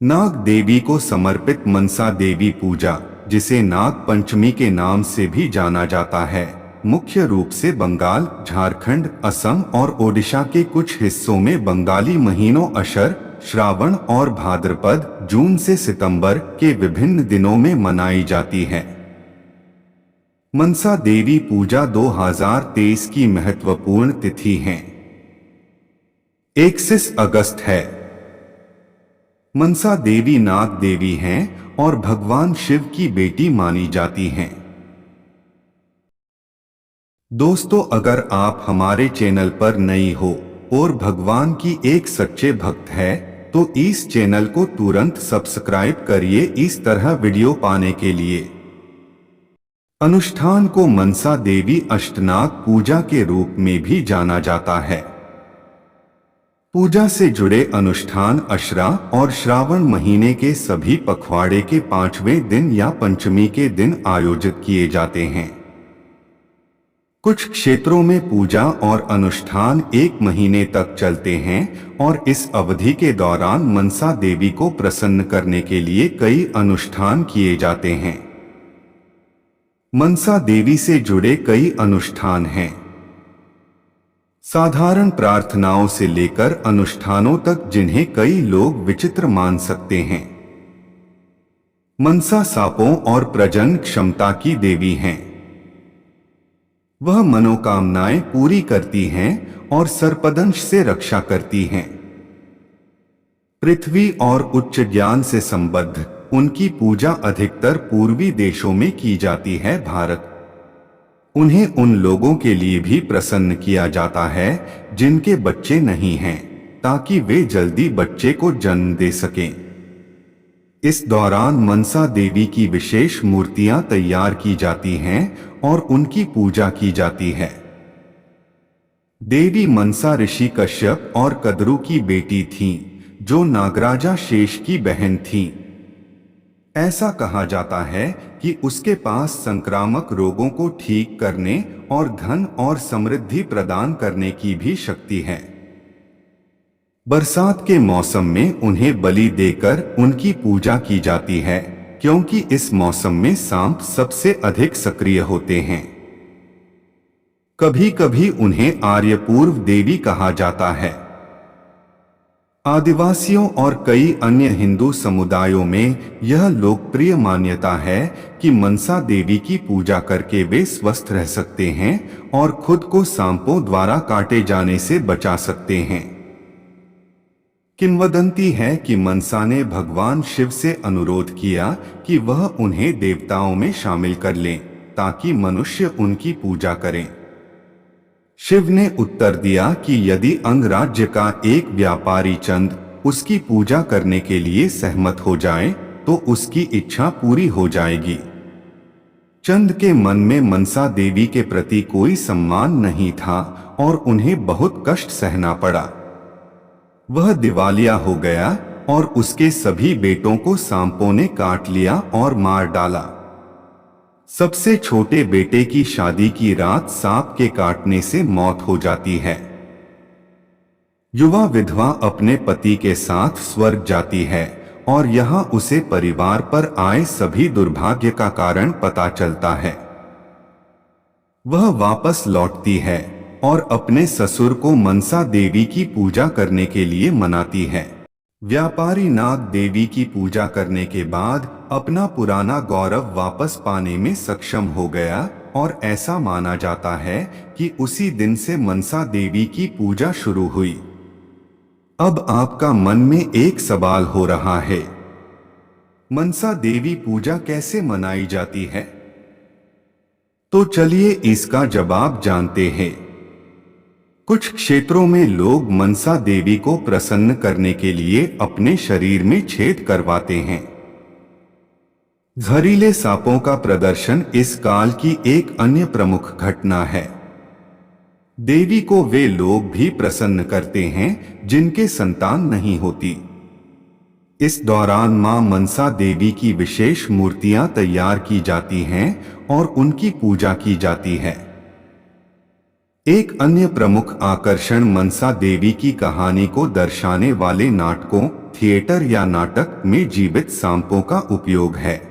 नाग देवी को समर्पित मनसा देवी पूजा, जिसे नाग पंचमी के नाम से भी जाना जाता है, मुख्य रूप से बंगाल, झारखंड, असम और ओडिशा के कुछ हिस्सों में बंगाली महीनों अशर, श्रावण और भाद्रपद, जून से सितंबर के विभिन्न दिनों में मनाई जाती है। मनसा देवी पूजा 2023 की महत्वपूर्ण तिथि है। 21 अगस्त है। मनसा देवी नाग देवी हैं और भगवान शिव की बेटी मानी जाती हैं। दोस्तों, अगर आप हमारे चैनल पर नई हो और भगवान की एक सच्चे भक्त है तो इस चैनल को तुरंत सब्सक्राइब करिए इस तरह वीडियो पाने के लिए। अनुष्ठान को मनसा देवी अष्टनाग पूजा के रूप में भी जाना जाता है। पूजा से जुड़े अनुष्ठान अशरा और श्रावण महीने के सभी पखवाड़े के 5वें दिन या पंचमी के दिन आयोजित किए जाते हैं। कुछ क्षेत्रों में पूजा और अनुष्ठान 1 महीने तक चलते हैं और इस अवधि के दौरान मनसा देवी को प्रसन्न करने के लिए कई अनुष्ठान किए जाते हैं। मनसा देवी से जुड़े कई अनुष्ठान हैं। साधारण प्रार्थनाओं से लेकर अनुष्ठानों तक जिन्हें कई लोग विचित्र मान सकते हैं। मनसा सांपों और प्रजनन क्षमता की देवी हैं। वह मनोकामनाएं पूरी करती हैं और सर्पदंश से रक्षा करती हैं। पृथ्वी और उच्च ज्ञान से संबद्ध उनकी पूजा अधिकतर पूर्वी देशों में की जाती है। भारत उन्हें उन लोगों के लिए भी प्रसन्न किया जाता है जिनके बच्चे नहीं हैं, ताकि वे जल्दी बच्चे को जन्म दे सकें। इस दौरान मनसा देवी की विशेष मूर्तियां तैयार की जाती हैं और उनकी पूजा की जाती है। देवी मनसा ऋषि कश्यप और कद्रू की बेटी थीं, जो नागराजा शेष की बहन थीं। ऐसा कहा जाता है कि उसके पास संक्रामक रोगों को ठीक करने और धन और समृद्धि प्रदान करने की भी शक्ति है। बरसात के मौसम में उन्हें बलि देकर उनकी पूजा की जाती है, क्योंकि इस मौसम में सांप सबसे अधिक सक्रिय होते हैं। कभी कभी उन्हें आर्यपूर्व देवी कहा जाता है। आदिवासियों और कई अन्य हिंदू समुदायों में यह लोकप्रिय मान्यता है कि मनसा देवी की पूजा करके वे स्वस्थ रह सकते हैं और खुद को सांपों द्वारा काटे जाने से बचा सकते हैं। किंवदंती है कि मनसा ने भगवान शिव से अनुरोध किया कि वह उन्हें देवताओं में शामिल कर लें, ताकि मनुष्य उनकी पूजा करें। शिव ने उत्तर दिया कि यदि अंगराज्य का एक व्यापारी चंद उसकी पूजा करने के लिए सहमत हो जाए तो उसकी इच्छा पूरी हो जाएगी। चंद के मन में मनसा देवी के प्रति कोई सम्मान नहीं था और उन्हें बहुत कष्ट सहना पड़ा। वह दिवालिया हो गया और उसके सभी बेटों को सांपों ने काट लिया और मार डाला। सबसे छोटे बेटे की शादी की रात सांप के काटने से मौत हो जाती है। युवा विधवा अपने पति के साथ स्वर्ग जाती है और यहाँ उसे परिवार पर आए सभी दुर्भाग्य का कारण पता चलता है। वह वापस लौटती है और अपने ससुर को मनसा देवी की पूजा करने के लिए मनाती है। व्यापारी नाग देवी की पूजा करने के बाद अपना पुराना गौरव वापस पाने में सक्षम हो गया और ऐसा माना जाता है कि उसी दिन से मनसा देवी की पूजा शुरू हुई। अब आपका मन में एक सवाल हो रहा है, मनसा देवी पूजा कैसे मनाई जाती है? तो चलिए इसका जवाब जानते हैं। कुछ क्षेत्रों में लोग मनसा देवी को प्रसन्न करने के लिए अपने शरीर में छेद करवाते हैं। जहरीले सांपों का प्रदर्शन इस काल की एक अन्य प्रमुख घटना है। देवी को वे लोग भी प्रसन्न करते हैं जिनके संतान नहीं होती। इस दौरान मां मनसा देवी की विशेष मूर्तियां तैयार की जाती हैं और उनकी पूजा की जाती है। एक अन्य प्रमुख आकर्षण मनसा देवी की कहानी को दर्शाने वाले नाटकों थिएटर या नाटक में जीवित सांपों का उपयोग है।